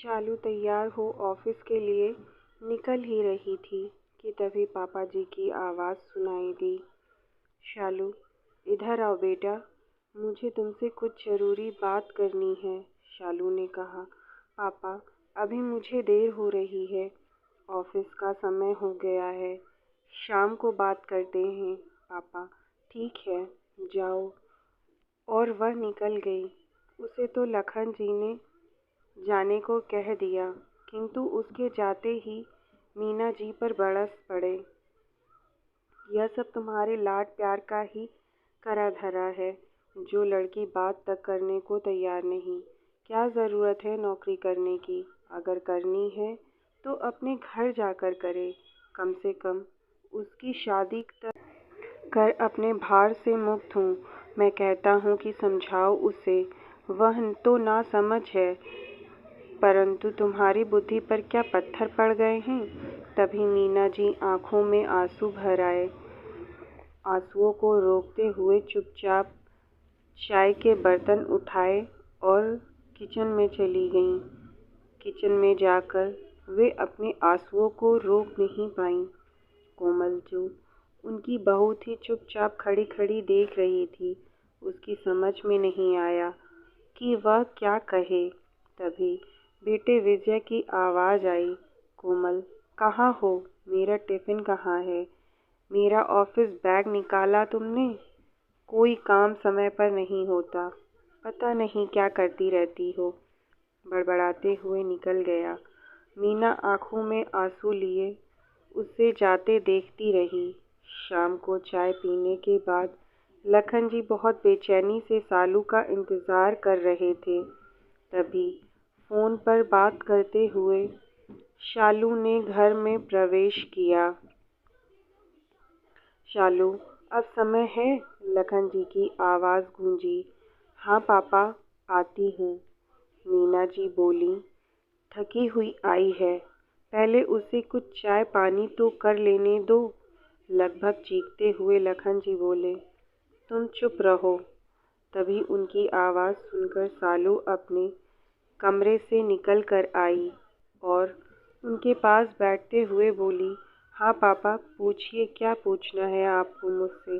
शालू तैयार हो ऑफिस के लिए निकल ही रही थी कि तभी पापा जी की आवाज़ सुनाई दी। शालू, इधर आओ बेटा, मुझे तुमसे कुछ ज़रूरी बात करनी है। शालू ने कहा, पापा, अभी मुझे देर हो रही है, ऑफिस का समय हो गया है, शाम को बात करते हैं। पापा, ठीक है, जाओ। और वह निकल गई। उसे तो लखन जी ने जाने को कह दिया, किंतु उसके जाते ही मीना जी पर बरस पड़े। यह सब तुम्हारे लाड प्यार का ही करा धरा है। जो लड़की बात तक करने को तैयार नहीं, क्या ज़रूरत है नौकरी करने की? अगर करनी है तो अपने घर जाकर करे। कम से कम उसकी शादी तक कर अपने भार से मुक्त हूँ। मैं कहता हूँ कि समझाओ उसे, वह तो ना समझ है, परंतु तुम्हारी बुद्धि पर क्या पत्थर पड़ गए हैं? तभी मीना जी आंखों में आंसू भर आए। आंसुओं को रोकते हुए चुपचाप चाय के बर्तन उठाए और किचन में चली गईं। किचन में जाकर वे अपने आंसुओं को रोक नहीं पाईं। कोमल, जो उनकी बहू थी, चुपचाप खड़ी खड़ी देख रही थी। उसकी समझ में नहीं आया कि वह क्या कहे। तभी बेटे विजय की आवाज़ आई, कोमल, कहाँ हो? मेरा टिफ़िन कहाँ है? मेरा ऑफिस बैग निकाला तुमने? कोई काम समय पर नहीं होता, पता नहीं क्या करती रहती हो। बड़बड़ाते हुए निकल गया। मीना आंखों में आंसू लिए उसे जाते देखती रही। शाम को चाय पीने के बाद लखन जी बहुत बेचैनी से सालू का इंतज़ार कर रहे थे। तभी फ़ोन पर बात करते हुए शालू ने घर में प्रवेश किया। शालू, अब समय है? लखन जी की आवाज़ गूंजी। हाँ पापा, आती हूँ, मीना जी बोली। थकी हुई आई है, पहले उसे कुछ चाय पानी तो कर लेने दो। लगभग चीखते हुए लखन जी बोले, तुम चुप रहो। तभी उनकी आवाज़ सुनकर सालू अपने कमरे से निकल कर आई और उनके पास बैठते हुए बोली, हाँ पापा, पूछिए, क्या पूछना है आपको मुझसे?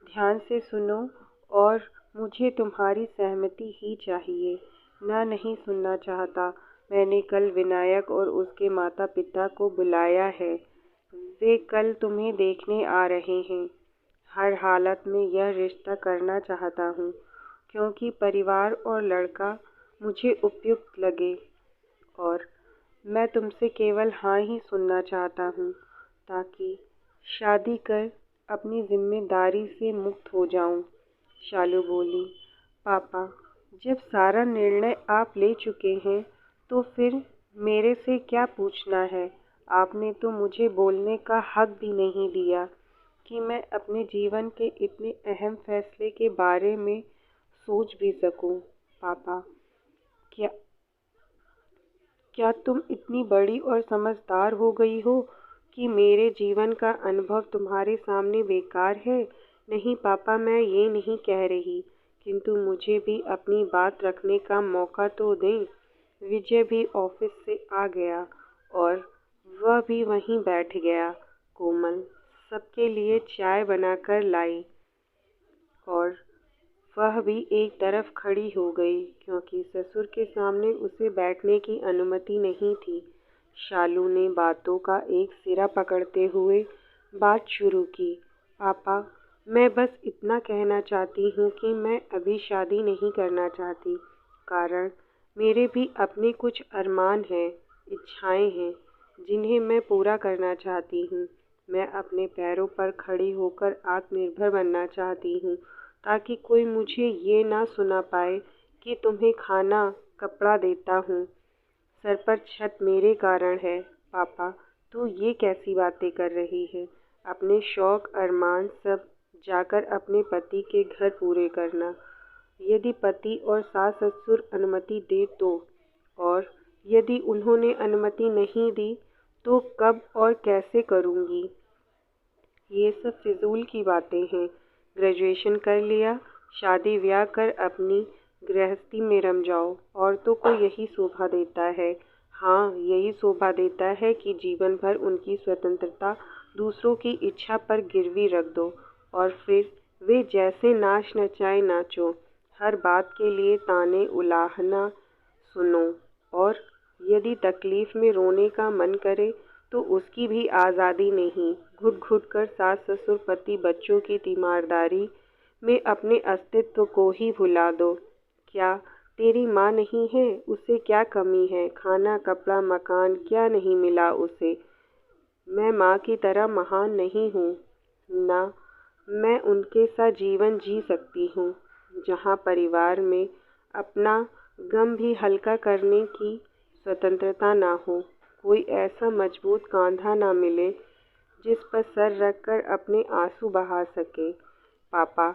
ध्यान से सुनो, और मुझे तुम्हारी सहमति ही चाहिए। ना, नहीं सुनना चाहता। मैंने कल विनायक और उसके माता पिता को बुलाया है। वे कल तुम्हें देखने आ रहे हैं। हर हालत में यह रिश्ता करना चाहता हूँ, क्योंकि परिवार और लड़का मुझे उपयुक्त लगे, और मैं तुमसे केवल हाँ ही सुनना चाहता हूँ, ताकि शादी कर अपनी जिम्मेदारी से मुक्त हो जाऊँ। शालू बोली, पापा, जब सारा निर्णय आप ले चुके हैं तो फिर मेरे से क्या पूछना है? आपने तो मुझे बोलने का हक भी नहीं दिया कि मैं अपने जीवन के इतने अहम फैसले के बारे में सोच भी सकूं। पापा, क्या क्या तुम इतनी बड़ी और समझदार हो गई हो कि मेरे जीवन का अनुभव तुम्हारे सामने बेकार है? नहीं पापा, मैं ये नहीं कह रही, किंतु मुझे भी अपनी बात रखने का मौका तो दें। विजय भी ऑफिस से आ गया और वह भी वहीं बैठ गया। कोमल सबके लिए चाय बनाकर लाई और वह भी एक तरफ खड़ी हो गई, क्योंकि ससुर के सामने उसे बैठने की अनुमति नहीं थी। शालू ने बातों का एक सिरा पकड़ते हुए बात शुरू की। पापा, मैं बस इतना कहना चाहती हूँ कि मैं अभी शादी नहीं करना चाहती, कारण मेरे भी अपने कुछ अरमान हैं, इच्छाएं हैं, जिन्हें मैं पूरा करना चाहती हूँ। मैं अपने पैरों पर खड़ी होकर आत्मनिर्भर बनना चाहती हूँ, ताकि कोई मुझे ये ना सुना पाए कि तुम्हें खाना कपड़ा देता हूँ, सर पर छत मेरे कारण है। पापा, तू ये कैसी बातें कर रही है? अपने शौक अरमान सब जाकर अपने पति के घर पूरे करना, यदि पति और सास ससुर अनुमति दे तो, और यदि उन्होंने अनुमति नहीं दी तो कब और कैसे करूँगी? ये सब फिजूल की बातें हैं। ग्रेजुएशन कर लिया, शादी ब्याह कर अपनी गृहस्थी में रम जाओ। औरतों को यही शोभा देता है। हाँ, यही शोभा देता है कि जीवन भर उनकी स्वतंत्रता दूसरों की इच्छा पर गिरवी रख दो और फिर वे जैसे नाच नचाए नाचो। हर बात के लिए ताने उलाहना सुनो और यदि तकलीफ में रोने का मन करे तो उसकी भी आज़ादी नहीं। घुट घुट कर सास ससुर पति बच्चों की तीमारदारी में अपने अस्तित्व को ही भुला दो। क्या तेरी माँ नहीं है? उसे क्या कमी है? खाना कपड़ा मकान क्या नहीं मिला उसे? मैं माँ की तरह महान नहीं हूँ ना। मैं उनके साथ जीवन जी सकती हूँ जहाँ परिवार में अपना गम भी हल्का करने की स्वतंत्रता ना हो। कोई ऐसा मजबूत कांधा ना मिले जिस पर सर रखकर अपने आंसू बहा सके। पापा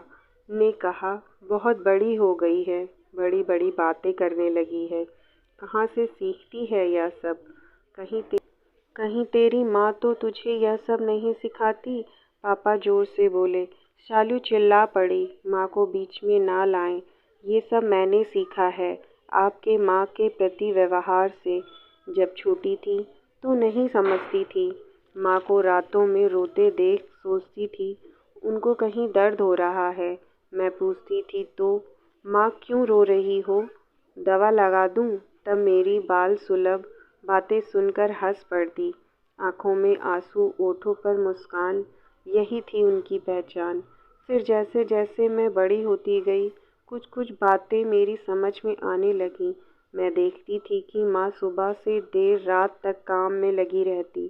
ने कहा, बहुत बड़ी हो गई है, बड़ी बड़ी बातें करने लगी है। कहाँ से सीखती है यह सब? कहीं तेरी माँ तो तुझे यह सब नहीं सिखाती? पापा जोर से बोले। शालू चिल्ला पड़ी, माँ को बीच में ना लाएं। ये सब मैंने सीखा है आपके माँ के प्रति व्यवहार से। जब छोटी थी तो नहीं समझती थी। माँ को रातों में रोते देख सोचती थी उनको कहीं दर्द हो रहा है। मैं पूछती थी तो, माँ क्यों रो रही हो? दवा लगा दूं? तब मेरी बाल सुलभ बातें सुनकर हंस पड़ती। आंखों में आंसू, ओठों पर मुस्कान, यही थी उनकी पहचान। फिर जैसे जैसे मैं बड़ी होती गई कुछ कुछ बातें मेरी समझ में आने लगीं। मैं देखती थी कि माँ सुबह से देर रात तक काम में लगी रहती,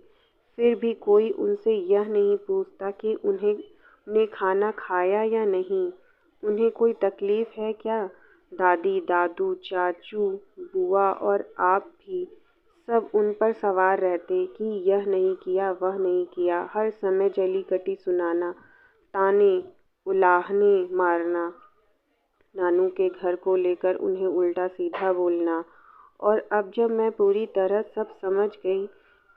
फिर भी कोई उनसे यह नहीं पूछता कि उन्हें खाना खाया या नहीं, उन्हें कोई तकलीफ है क्या। दादी दादू चाचू बुआ और आप भी सब उन पर सवार रहते कि यह नहीं किया वह नहीं किया। हर समय जली कटी सुनाना, ताने उलाहने मारना, नानू के घर को लेकर उन्हें उल्टा सीधा बोलना। और अब जब मैं पूरी तरह सब समझ गई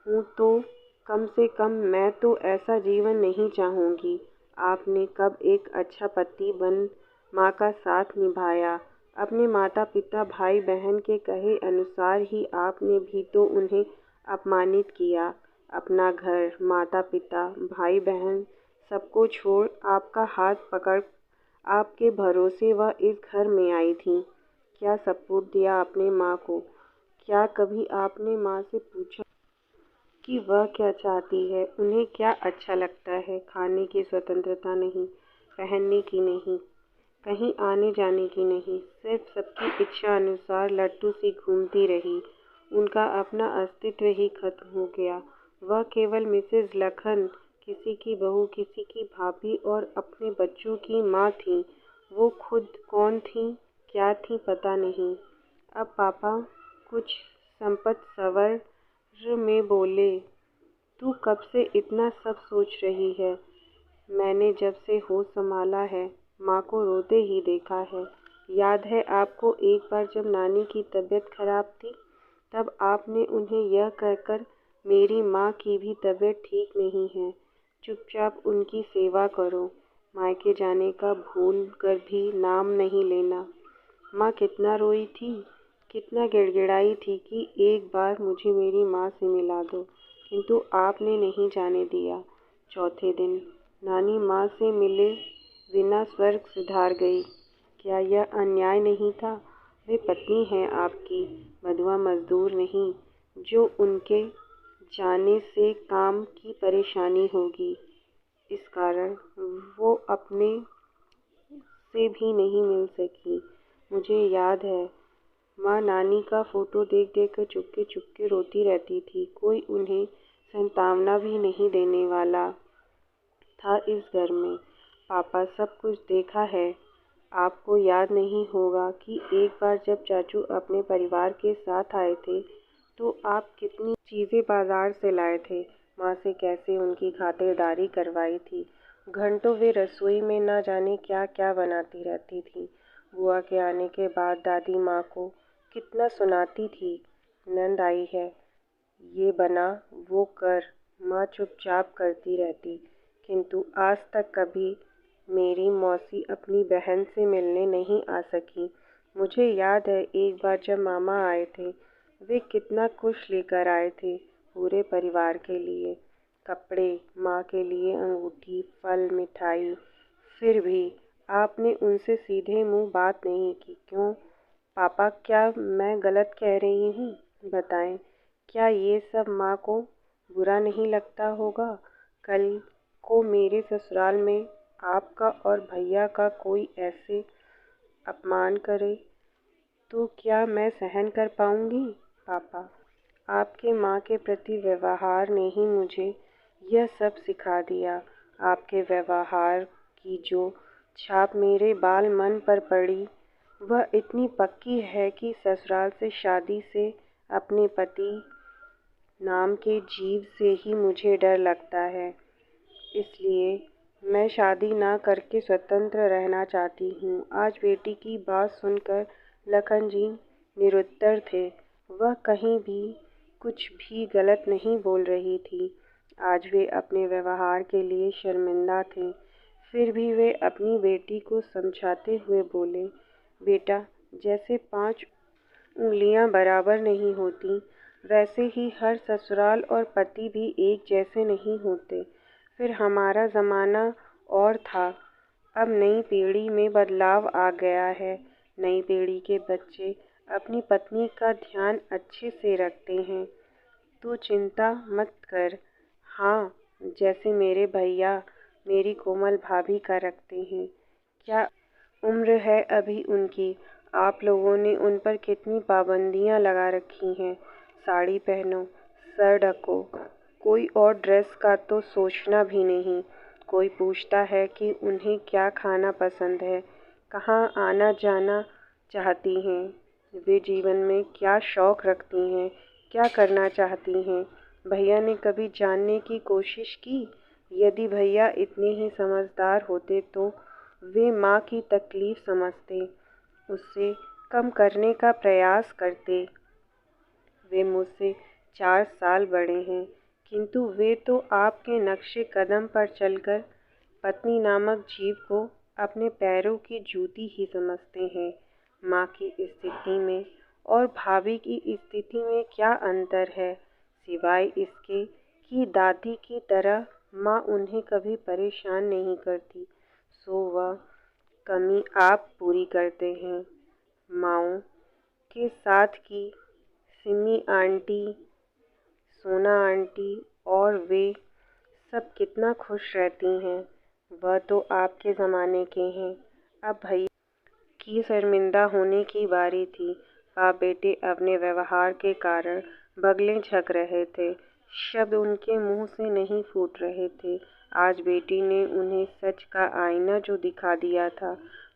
हूँ तो कम से कम मैं तो ऐसा जीवन नहीं चाहूँगी। आपने कब एक अच्छा पति बन माँ का साथ निभाया? अपने माता पिता भाई बहन के कहे अनुसार ही आपने भी तो उन्हें अपमानित किया। अपना घर माता पिता भाई बहन सबको छोड़ आपका हाथ पकड़ आपके भरोसे वह इस घर में आई थी। क्या सपोर्ट दिया आपने माँ को? क्या कभी आपने माँ से पूछा कि वह क्या चाहती है? उन्हें क्या अच्छा लगता है? खाने की स्वतंत्रता नहीं, पहनने की नहीं, कहीं आने जाने की नहीं, सिर्फ सबकी इच्छा अनुसार लट्टू सी घूमती रही। उनका अपना अस्तित्व ही खत्म हो गया। वह केवल मिसेज लखन, किसी की बहू, किसी की भाभी और अपने बच्चों की माँ थी। वो खुद कौन थी, क्या थी पता नहीं। अब पापा कुछ संपत सवर में बोले, तू कब से इतना सब सोच रही है? मैंने जब से होश संभाला है माँ को रोते ही देखा है। याद है आपको एक बार जब नानी की तबीयत खराब थी, तब आपने उन्हें यह कहकर मेरी माँ की भी तबीयत ठीक नहीं है, चुपचाप उनकी सेवा करो, मायके जाने का भूल कर भी नाम नहीं लेना। माँ कितना रोई थी, कितना गिड़गिड़ाई थी कि एक बार मुझे मेरी माँ से मिला दो, किंतु आपने नहीं जाने दिया। चौथे दिन नानी माँ से मिले बिना स्वर्ग सिधार गई। क्या यह अन्याय नहीं था? वे पत्नी हैं आपकी, बंधुआ मजदूर नहीं, जो उनके जाने से काम की परेशानी होगी। इस कारण वो अपने से भी नहीं मिल सकी। मुझे याद है माँ नानी का फोटो देख देख कर चुपके चुपके रोती रहती थी। कोई उन्हें सांत्वना भी नहीं देने वाला था इस घर में। पापा सब कुछ देखा है। आपको याद नहीं होगा कि एक बार जब चाचू अपने परिवार के साथ आए थे तो आप कितनी चीज़ें बाजार से लाए थे, माँ से कैसे उनकी खातिरदारी करवाई थी। घंटों वे रसोई में न जाने क्या क्या बनाती रहती थी। बुआ के आने के बाद दादी माँ को कितना सुनाती थी, नंद आई है, ये बना वो कर। माँ चुपचाप करती रहती, किंतु आज तक कभी मेरी मौसी अपनी बहन से मिलने नहीं आ सकी। मुझे याद है एक बार जब मामा आए थे, वे कितना कुछ लेकर आए थे पूरे परिवार के लिए, कपड़े, माँ के लिए अंगूठी, फल, मिठाई। फिर भी आपने उनसे सीधे मुंह बात नहीं की, क्यों? पापा, क्या मैं गलत कह रही हूँ? बताएं, क्या ये सब माँ को बुरा नहीं लगता होगा? कल को मेरे ससुराल में आपका और भैया का कोई ऐसे अपमान करे तो क्या मैं सहन कर पाऊंगी? पापा, आपके माँ के प्रति व्यवहार ने ही मुझे यह सब सिखा दिया। आपके व्यवहार की जो छाप मेरे बाल मन पर पड़ी, वह इतनी पक्की है कि ससुराल से शादी से अपने पति नाम के जीव से ही मुझे डर लगता है। इसलिए मैं शादी ना करके स्वतंत्र रहना चाहती हूँ। आज बेटी की बात सुनकर लखन जी निरुत्तर थे। वह कहीं भी कुछ भी गलत नहीं बोल रही थी। आज वे अपने व्यवहार के लिए शर्मिंदा थे। फिर भी वे अपनी बेटी को समझाते हुए बोले, बेटा, जैसे 5 उंगलियां बराबर नहीं होती, वैसे ही हर ससुराल और पति भी एक जैसे नहीं होते। फिर हमारा ज़माना और था, अब नई पीढ़ी में बदलाव आ गया है। नई पीढ़ी के बच्चे अपनी पत्नी का ध्यान अच्छे से रखते हैं। तू चिंता मत कर। हाँ, जैसे मेरे भैया मेरी कोमल भाभी का रखते हैं। क्या उम्र है अभी उनकी? आप लोगों ने उन पर कितनी पाबंदियां लगा रखी हैं। साड़ी पहनो, सर ढको, कोई और ड्रेस का तो सोचना भी नहीं। कोई पूछता है कि उन्हें क्या खाना पसंद है, कहाँ आना जाना चाहती हैं, वे जीवन में क्या शौक रखती हैं, क्या करना चाहती हैं। भैया ने कभी जानने की कोशिश की? यदि भैया इतने ही समझदार होते तो वे माँ की तकलीफ समझते, उससे कम करने का प्रयास करते। वे मुझसे 4 साल बड़े हैं, किंतु वे तो आपके नक्शे कदम पर चलकर पत्नी नामक जीव को अपने पैरों की जूती ही समझते हैं। माँ की स्थिति में और भाभी की स्थिति में क्या अंतर है, सिवाय इसके कि दादी की तरह माँ उन्हें कभी परेशान नहीं करती, सो वह कमी आप पूरी करते हैं। माँओं के साथ की सिमी आंटी, सोना आंटी और वे सब कितना खुश रहती हैं। वह तो आपके ज़माने के हैं। अब भैया की शर्मिंदा होने की बारी थी। बाप बेटे अपने व्यवहार के कारण बगलें झक रहे थे। शब्द उनके मुंह से नहीं फूट रहे थे। आज बेटी ने उन्हें सच का आईना जो दिखा दिया था।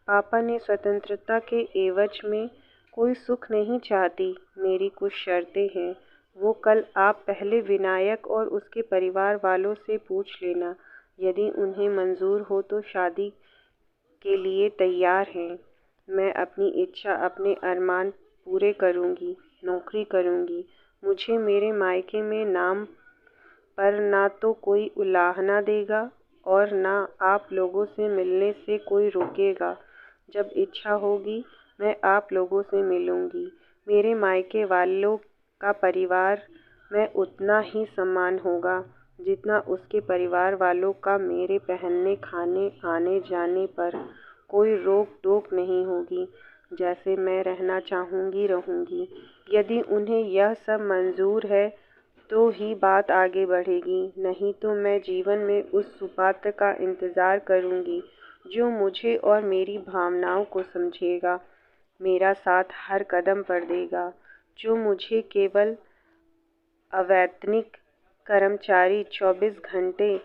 पापा ने स्वतंत्रता के एवज में कोई सुख नहीं चाहती। मेरी कुछ शर्तें हैं, वो कल आप पहले विनायक और उसके परिवार वालों से पूछ लेना। यदि उन्हें मंजूर हो तो शादी के लिए तैयार हैं। मैं अपनी इच्छा, अपने अरमान पूरे करूंगी, नौकरी करूंगी। मुझे मेरे मायके में नाम पर ना तो कोई उलाहना देगा और ना आप लोगों से मिलने से कोई रोकेगा। जब इच्छा होगी मैं आप लोगों से मिलूंगी। मेरे मायके वालों का परिवार में उतना ही सम्मान होगा जितना उसके परिवार वालों का। मेरे पहनने, खाने, आने जाने पर कोई रोक टोक नहीं होगी। जैसे मैं रहना चाहूँगी रहूँगी। यदि उन्हें यह सब मंजूर है तो ही बात आगे बढ़ेगी, नहीं तो मैं जीवन में उस सुपात्र का इंतज़ार करूँगी जो मुझे और मेरी भावनाओं को समझेगा, मेरा साथ हर कदम पर देगा, जो मुझे केवल अवैतनिक कर्मचारी 24 घंटे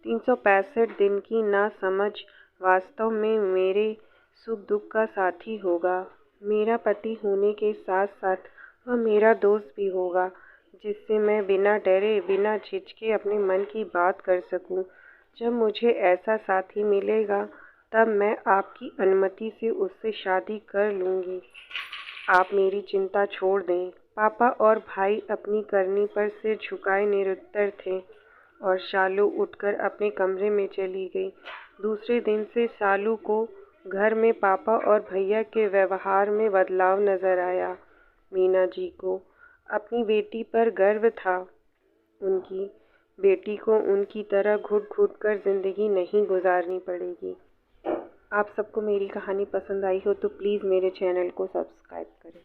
365 दिन की ना समझ वास्तव में मेरे सुख दुख का साथी होगा। मेरा पति होने के साथ साथ वह मेरा दोस्त भी होगा, जिससे मैं बिना डरे, बिना झिझके अपने मन की बात कर सकूं। जब मुझे ऐसा साथी मिलेगा तब मैं आपकी अनुमति से उससे शादी कर लूँगी। आप मेरी चिंता छोड़ दें। पापा और भाई अपनी करनी पर सिर झुकाए निरुत्तर थे और शालू उठकर अपने कमरे में चली गई। दूसरे दिन से शालू को घर में पापा और भैया के व्यवहार में बदलाव नजर आया। मीना जी को अपनी बेटी पर गर्व था। उनकी बेटी को उनकी तरह घुट घुट कर ज़िंदगी नहीं गुजारनी पड़ेगी। आप सबको मेरी कहानी पसंद आई हो तो प्लीज़ मेरे चैनल को सब्सक्राइब करें।